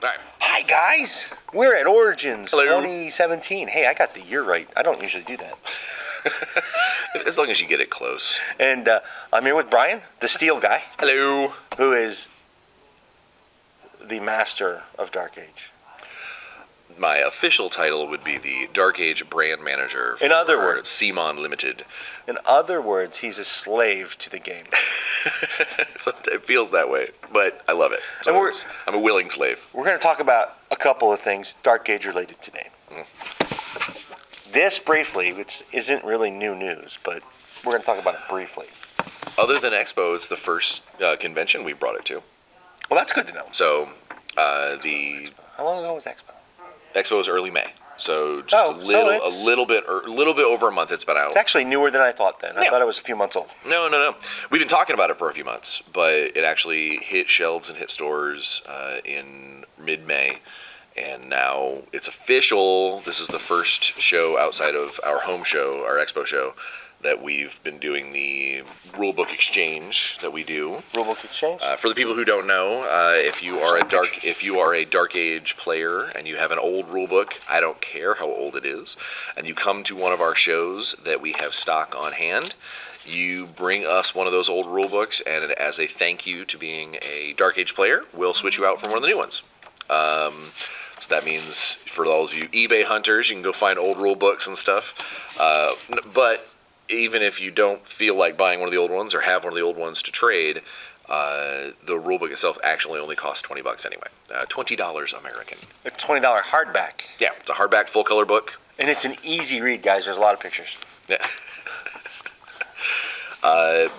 right. Hi, guys. We're at Origins Hello. 2017. Hey, I got the year right. I don't usually do that. As long as you get it close. And I'm here with Bryan, the Steele guy, Hello. who is the master of Dark Age. My official title would be the Dark Age brand manager for In other words. Simon Limited. In other words, he's a slave to the game. It feels that way, but I love it. So And I'm a willing slave. We're going to talk about a couple of things Dark Age related today. This briefly, which isn't really new news, but we're going to talk about it briefly. Other than Expo, it's the first convention we brought it to. Well, that's good to know. So the How long ago was Expo? Expo is early May. So just a little bit over a month it's been out. It's actually newer than I thought then. I thought it was a few months old. No. We've been talking about it for a few months, but it actually hit shelves and hit stores in mid-May, and now it's official. This is the first show outside of our home show, our Expo show, that we've been doing the rulebook exchange that we do. Rulebook exchange? For the people who don't know, if you are a Dark Age player and you have an old rulebook, I don't care how old it is, and you come to one of our shows that we have stock on hand, you bring us one of those old rulebooks, and as a thank you to being a Dark Age player, we'll switch you out for one of the new ones. So that means for those of you eBay hunters, you can go find old rulebooks and stuff. But even if you don't feel like buying one of the old ones or have one of the old ones to trade, the rulebook itself actually only costs $20 anyway. $20 American. A $20 hardback. Yeah, it's a hardback full color book. And it's an easy read, guys. There's a lot of pictures. Yeah.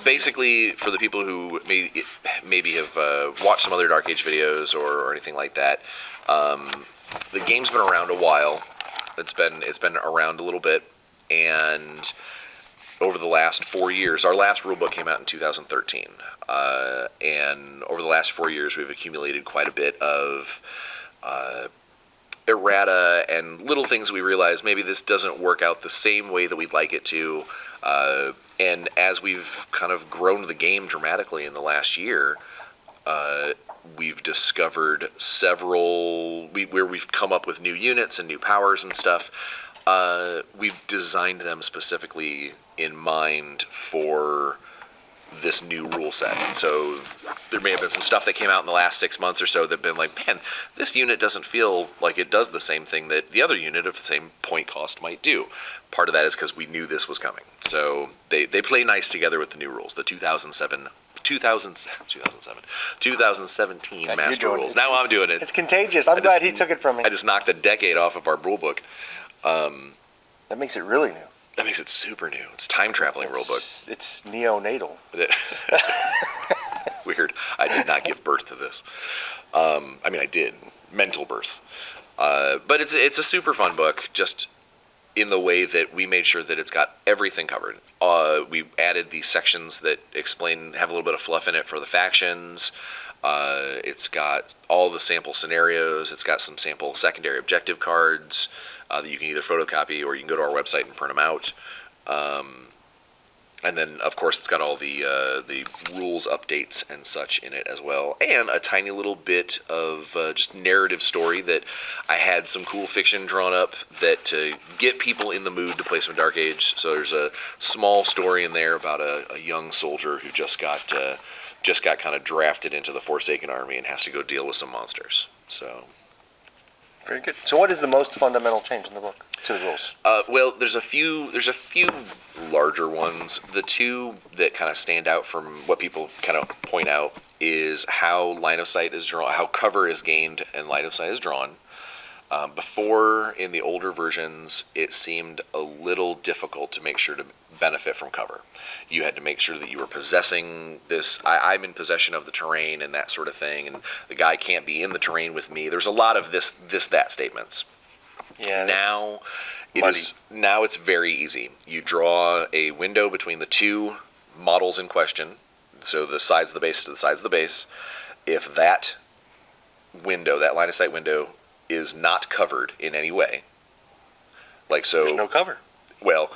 Basically, for the people who maybe have watched some other Dark Age videos or anything like that, the game's been around a while. It's been around a little bit, and over the last 4 years, our last rulebook came out in 2013, and over the last 4 years, we've accumulated quite a bit of errata and little things we realize maybe this doesn't work out the same way that we'd like it to. And as we've kind of grown the game dramatically in the last year, we've discovered several where we've come up with new units and new powers and stuff. We've designed them specifically in mind for this new rule set. So there may have been some stuff that came out in the last 6 months or so that have been like, man, this unit doesn't feel like it does the same thing that the other unit of the same point cost might do. Part of that is because we knew this was coming. So they play nice together with the new rules, the 2017 master rules. Now I'm doing it. It's contagious. I'm glad he took it from me. I just knocked a decade off of our rule book. That makes it really new. That makes it super new. It's time-traveling rulebook. It's neonatal. Weird. I did not give birth to this. I mean, I did. Mental birth. But it's a super fun book, just in the way that we made sure that it's got everything covered. We added the sections that have a little bit of fluff in it for the factions. It's got all the sample scenarios. It's got some sample secondary objective cards that you can either photocopy or you can go to our website and print them out. And then, of course, it's got all the rules updates and such in it as well, and a tiny little bit of just narrative story that I had some cool fiction drawn up that to get people in the mood to play some Dark Age. So there's a small story in there about a young soldier who just got kind of drafted into the Forsaken Army and has to go deal with some monsters. So. Very good. So what is the most fundamental change in the book to the rules? Well, there's a few larger ones. The two that kind of stand out from what people kind of point out is how line of sight is drawn, how cover is gained and line of sight is drawn. Before, in the older versions, it seemed a little difficult to make sure to benefit from cover. You had to make sure that you were possessing this. I'm in possession of the terrain and that sort of thing, and the guy can't be in the terrain with me. There's a lot of that statements. Yeah. Now it's very easy. You draw a window between the two models in question, so the sides of the base to the sides of the base. If that window, that line of sight window, is not covered in any way, like so, there's no cover. Well,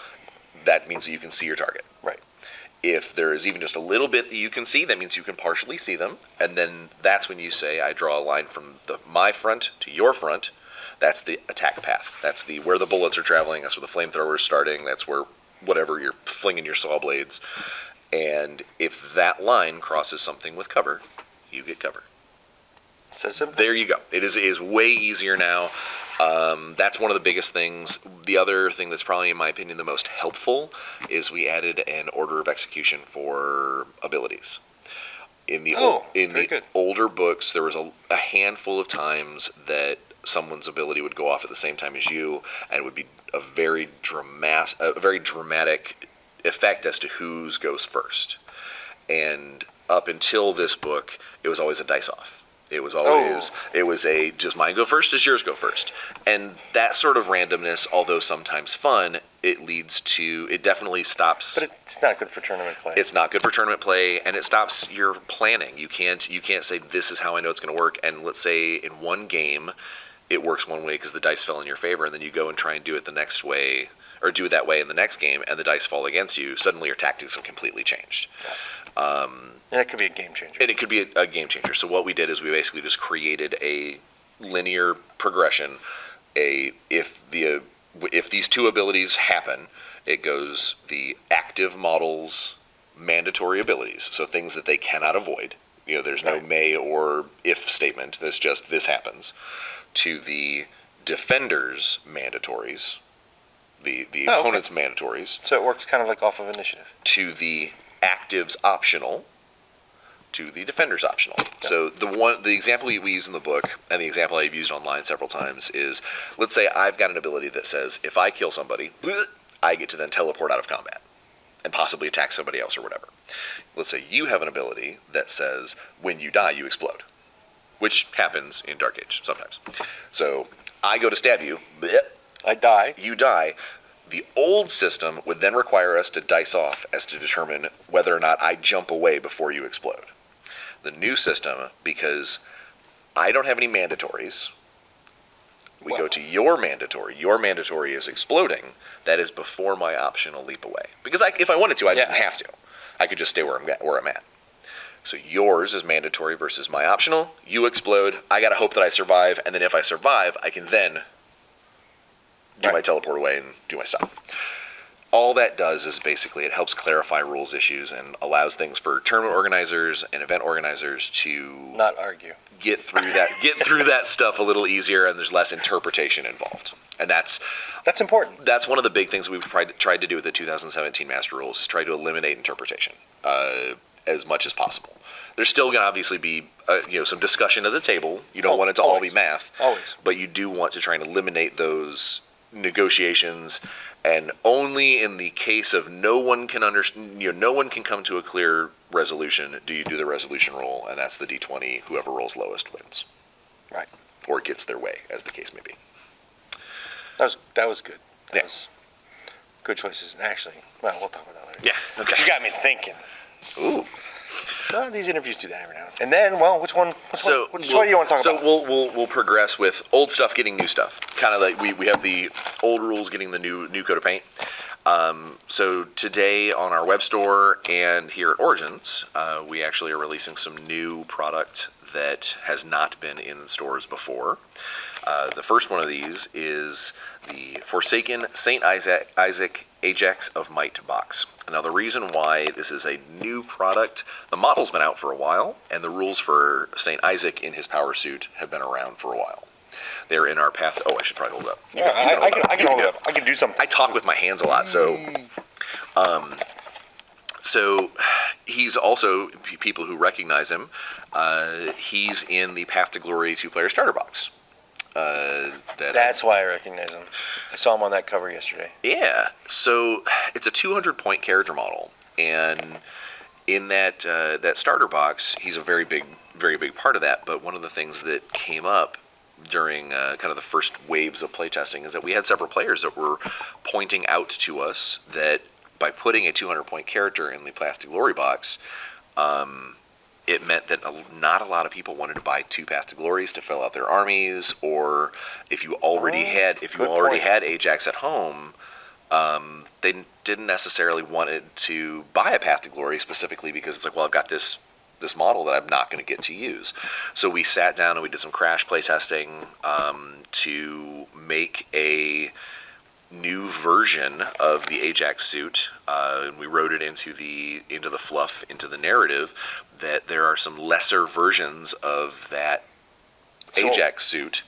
that means that you can see your target. Right. If there is even just a little bit that you can see, that means you can partially see them. And then that's when you say, I draw a line from my front to your front. That's the attack path. That's where the bullets are traveling. That's where the flamethrower is starting. That's where whatever you're flinging your saw blades. And if that line crosses something with cover, you get cover. So simple. There you go. It is way easier now. That's one of the biggest things. The other thing that's probably, in my opinion, the most helpful is we added an order of execution for abilities. In the older books, there was a handful of times that someone's ability would go off at the same time as you, and it would be a very dramatic effect as to whose goes first. And up until this book, it was always a dice off. It was always, it was a, just mine go first, does yours go first? And that sort of randomness, although sometimes fun, it definitely stops. But it's not good for tournament play. It's not good for tournament play, and it stops your planning. You can't say, this is how I know it's going to work. And let's say in one game, it works one way because the dice fell in your favor, and then you go and try and do it the next way, or do it that way in the next game, and the dice fall against you. Suddenly your tactics have completely changed. Yes. And that could be a game changer. And it could be a game changer. So what we did is we basically just created a linear progression. If these two abilities happen, it goes the active models, mandatory abilities. So things that they cannot avoid. There's no may or if statement. There's just this happens. To the defenders' mandatories, the opponent's mandatories. So it works kind of like off of initiative. To the actives optional. To the defenders optional. Okay. So the example we use in the book, and the example I've used online several times, is, let's say I've got an ability that says, if I kill somebody, I get to then teleport out of combat and possibly attack somebody else or whatever. Let's say you have an ability that says, when you die, you explode, which happens in Dark Age sometimes. So I go to stab you, I die. You die. The old system would then require us to dice off as to determine whether or not I jump away before you explode. The new system, because I don't have any mandatories, we go to your mandatory. Your mandatory is exploding. That is before my optional leap away. Because if I wanted to, I didn't have to. I could just stay where I'm at. So yours is mandatory versus my optional. You explode. I got to hope that I survive. And then if I survive, I can then do my teleport away and do my stuff. All that does is basically it helps clarify rules issues and allows things for tournament organizers and event organizers to not argue, get through that stuff a little easier, and there's less interpretation involved. And that's important. That's one of the big things we've tried to do with the 2017 Master Rules, is try to eliminate interpretation as much as possible. There's still going to obviously be some discussion at the table. You don't want it to all be math, but you do want to try and eliminate those negotiations. And only in the case of no one can come to a clear resolution, do you do the resolution roll, and that's the D20. Whoever rolls lowest wins, right? Or gets their way, as the case may be. That was good. That was good choices. And actually, well, we'll talk about that later. Yeah. Okay. You got me thinking. Ooh. Well, these interviews do that every now and then. And then, well, which one do you want to talk about? So we'll progress with old stuff getting new stuff. Kind of like we have the old rules getting the new coat of paint. So today on our web store and here at Origins, we actually are releasing some new product that has not been in stores before. The first one of these is the Forsaken St. Isaac Ajax of Might box. Now, the reason why this is a new product, the model's been out for a while, and the rules for St. Isaac in his power suit have been around for a while. They're in our path. I should probably hold it up. I can hold it up. I can do something. I talk with my hands a lot, so. So he's also, people who recognize him, he's in the Path to Glory 2-player starter box. That's why I recognize him. I saw him on that cover yesterday. Yeah, so it's a 200-point character model, and in that starter box, he's a very big part of that. But one of the things that came up during kind of the first waves of playtesting is that we had several players that were pointing out to us that by putting a 200-point character in the Path to Glory box, it meant that not a lot of people wanted to buy 2 Path to Glories to fill out their armies, or if you already had Ajax at home, they didn't necessarily want it to buy a Path to Glory specifically because it's like, well, I've got this model that I'm not going to get to use. So we sat down and we did some crash play testing to make a new version of the Ajax suit. And we wrote it into the fluff, into the narrative, that there are some lesser versions of that Ajax suit.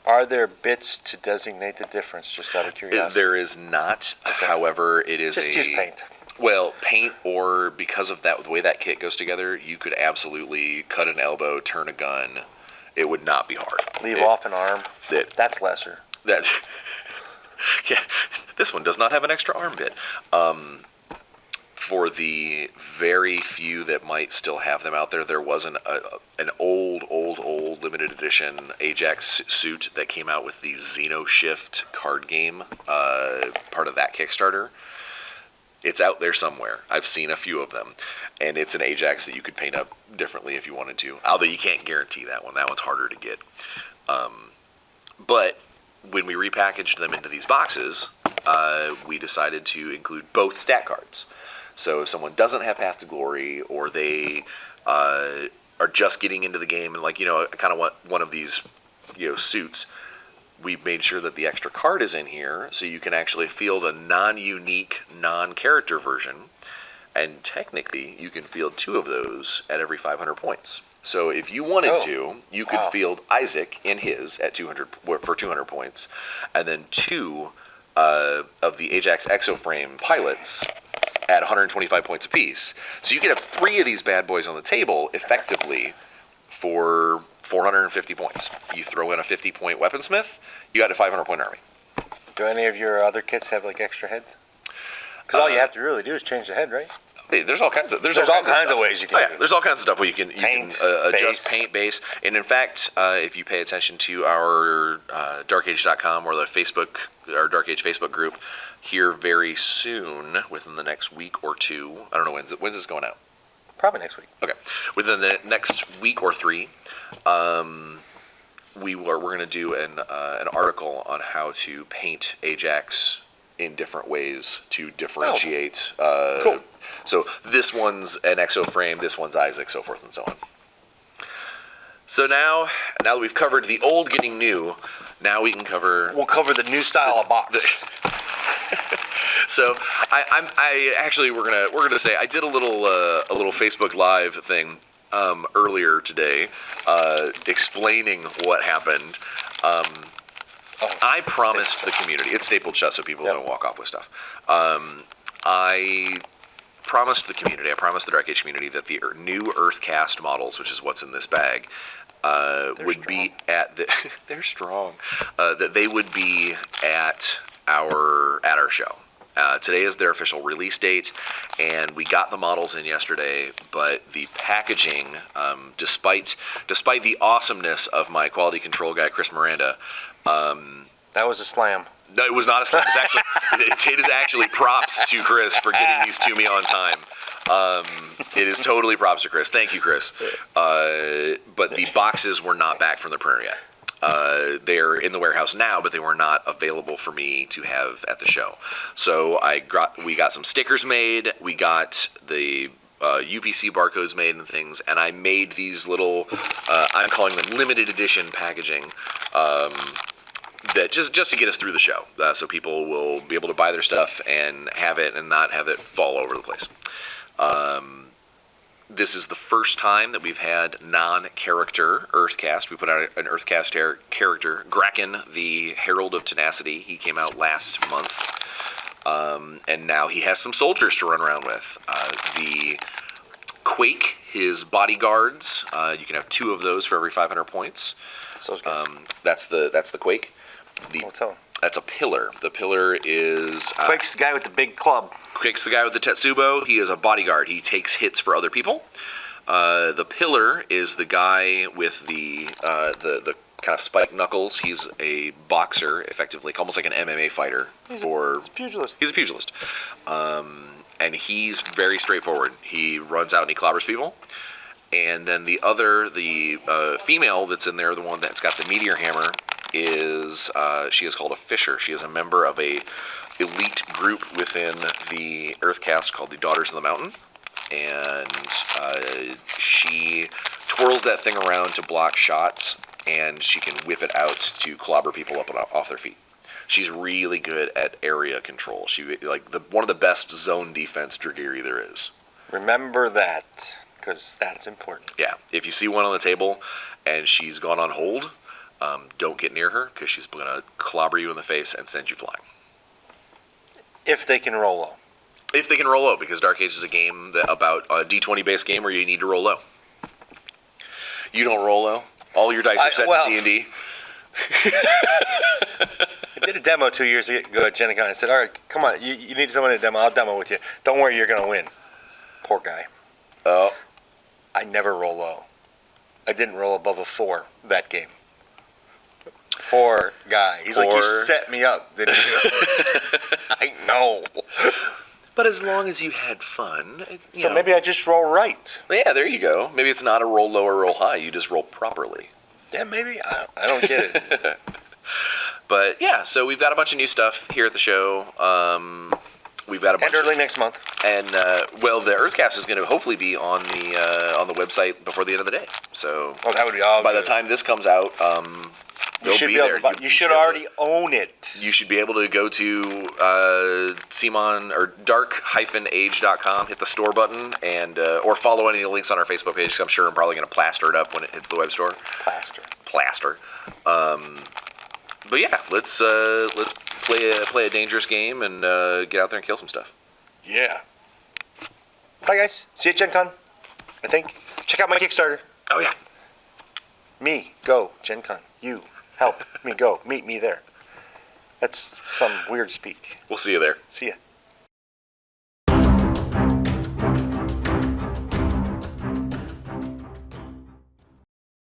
Are there bits to designate the difference, just out of curiosity? There is not. Okay. However, it is just paint. Well, paint, or because of that, the way that kit goes together, you could absolutely cut an elbow, turn a gun. It would not be hard. Leave off an arm. That's lesser. Yeah, this one does not have an extra arm bit. For the very few that might still have them out there, there was an old limited edition Ajax suit that came out with the Xeno Shift card game, part of that Kickstarter. It's out there somewhere. I've seen a few of them, and it's an Ajax that you could paint up differently if you wanted to. Although you can't guarantee that one. That one's harder to get. But when we repackaged them into these boxes, we decided to include both stat cards. So if someone doesn't have Path to Glory, or they are just getting into the game and like, I kind of want one of these, suits, we've made sure that the extra card is in here so you can actually field a non-unique, non-character version. And technically, you can field 2 of those at every 500 points. So if you wanted to, you could field Isaac in his at 200 points, and then 2 of the Ajax Exoframe pilots at 125 points apiece. So you could have 3 of these bad boys on the table effectively for 450 points. You throw in a 50-point weaponsmith, you got a 500-point army. Do any of your other kits have like extra heads? Because all you have to really do is change the head, right? Hey, there's all kinds of ways you can. Oh, yeah, there's all kinds of stuff where you can adjust paint base, and in fact, if you pay attention to our darkage.com or our Dark Age Facebook group, here very soon, within the next week or 2, I don't know when's this going out. Probably next week. Okay, within the next week or 3, we're going to do an article on how to paint Ajax in different ways to differentiate. Cool. So this one's an exoframe, this one's Isaac, so forth and so on. So now that we've covered the old getting new, now we can cover. We'll cover the new style of box. So I actually we're gonna say I did a little Facebook Live thing earlier today, explaining what happened. I promised the community, it's stapled shut so people don't walk off with stuff. I promised the community, I promised the Dark Age community that the new Earth Caste models, which is what's in this bag, would be at the they're strong. That they would be at our show. Today is their official release date, and we got the models in yesterday, but the packaging, despite the awesomeness of my quality control guy, Chris Miranda, that was a slam. No, it was not a slam. It's actually, it is actually props to Chris for getting these to me on time. It is totally props to Chris. Thank you, Chris. But the boxes were not back from the printer yet. They're in the warehouse now, but they were not available for me to have at the show. So we got some stickers made. We got the UPC barcodes made and things, and I made these little, I'm calling them limited edition packaging, that just to get us through the show, so people will be able to buy their stuff and have it and not have it fall over the place. This is the first time that we've had non-character Earth Caste. We put out an Earth Caste character, Graken, the Herald of Tenacity. He came out last month, and now he has some soldiers to run around with. The Quake, his bodyguards, you can have 2 of those for every 500 points. That's the Quake. That's a pillar. The pillar is... Quake's the guy with the big club. Quake's the guy with the Tetsubo. He is a bodyguard. He takes hits for other people. The pillar is the guy with the kind of spiked knuckles. He's a boxer, effectively, almost like an MMA fighter. He's a pugilist. He's a pugilist. And he's very straightforward. He runs out and he clobbers people. And then the female that's in there, the one that's got the meteor hammer, she is called a Fisher. She is a member of a elite group within the Earth Caste called the Daughters of the Mountain, and she twirls that thing around to block shots, and she can whip it out to clobber people up and off their feet. She's really good at area control. She one of the best zone defense Dragiri there is. Remember that, because that's important. Yeah, if you see one on the table and she's gone on hold, don't get near her because she's going to clobber you in the face and send you flying. If they can roll low. If they can roll low, because Dark Age is a game about a D20 based game where you need to roll low. You don't roll low. All your dice are set to D&D. I did a demo 2 years ago at Gen Con. I said, all right, come on, you need someone to demo. I'll demo with you. Don't worry, you're going to win. Poor guy. Oh. I never roll low. I didn't roll above a 4 that game. Poor guy. He's like, you set me up, didn't you? I know. But as long as you had fun. So maybe I just roll right. Yeah, there you go. Maybe it's not a roll low or roll high. You just roll properly. Yeah, maybe. I don't get it. But yeah, so we've got a bunch of new stuff here at the show. We've got a bunch early next month. And the Earth Caste is going to hopefully be on the website before the end of the day. So that would be all by good. the time this comes out, you should be there. You should already own it. You should be able to go to Simon or dark-age.com, hit the store button, and or follow any of the links on our Facebook page. Because I'm sure I'm probably going to plaster it up when it hits the web store. Plaster. But yeah, let's play a dangerous game and get out there and kill some stuff. Yeah. Bye guys. See you at Gen Con. I think. Check out my Kickstarter. Oh yeah. Me go Gen Con. You help me go. Meet me there. That's some weird speak. We'll see you there. See ya.